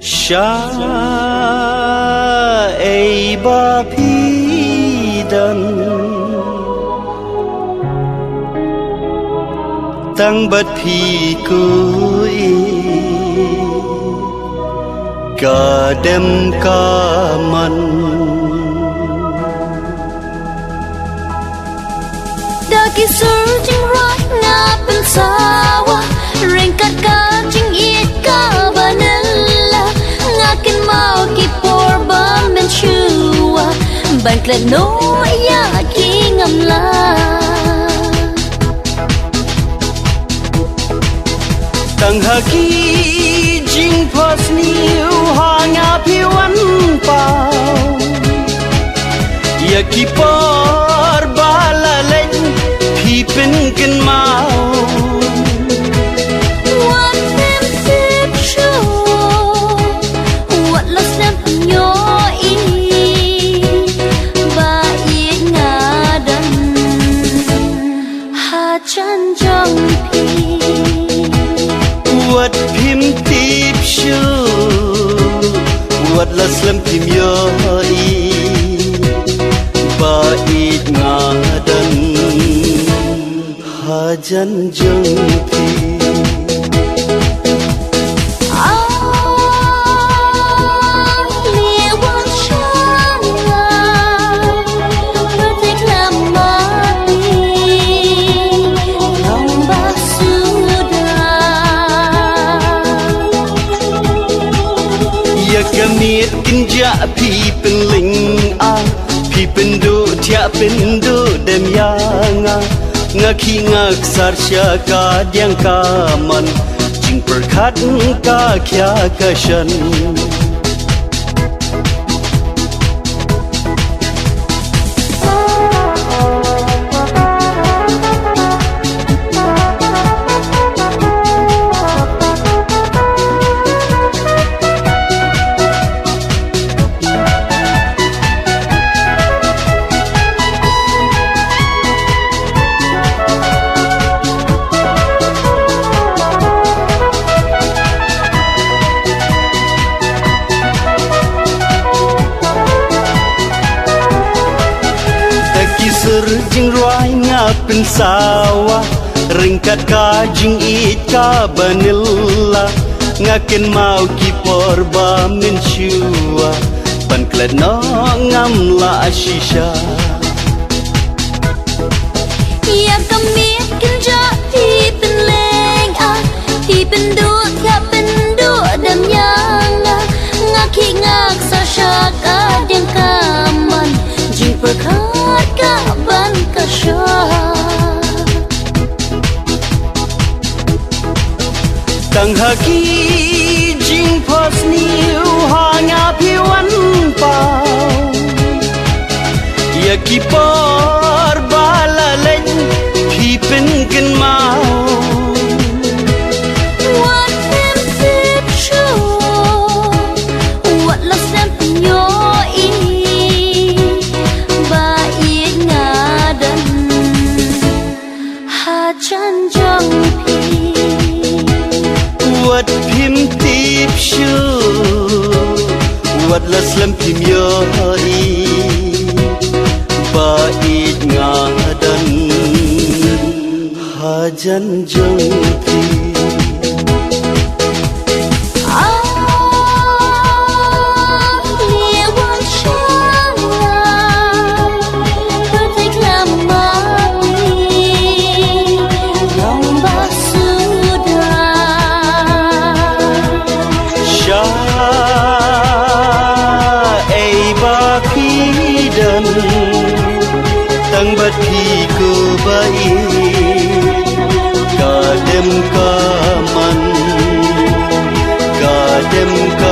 Sha ei ba phi dan tăng bất phi kui cả đêm cả man da ki sur jing right na pen sawa ring kat ka jing it ka banella ngakin mau ki por ba men chua ban klet no ya ki ngam la tăng haki jing pas niu hanga piwan pau ya ki por bala len phi pen ken mau what them tip show what lost them yo i ba i nga dan ha chan jong pi what phim tip show what lost them phim yo i ba it nga dan ha jan jong pi Kamiet kinja pi pen ling a pi pen do tia pen do dem yang nga khi ngak sar sha ka diang ka man jing per khat ka kya ka shan jing roi nga pen sawa ringkat ka jing it ka banilla ngaken mau ki por ba men chua pan klet no ngam la shisha ya kamiet kinja pi pen leng a pi pen do ya pen do dam yang nga khi ngak sa sha ka deng ka man jing per khat ka ban ka sha tang haki jing pos niu hanga piwan pau ya ki por bala len phi pen ken mau what them tip show what lost them yo i ba i nga dan ha chan jong pi what phim tip show what las lam phim yo i ba it nga dan ha jan jong pi tăng bất kỳ cơ bay cả đêm cả man cả đêm cả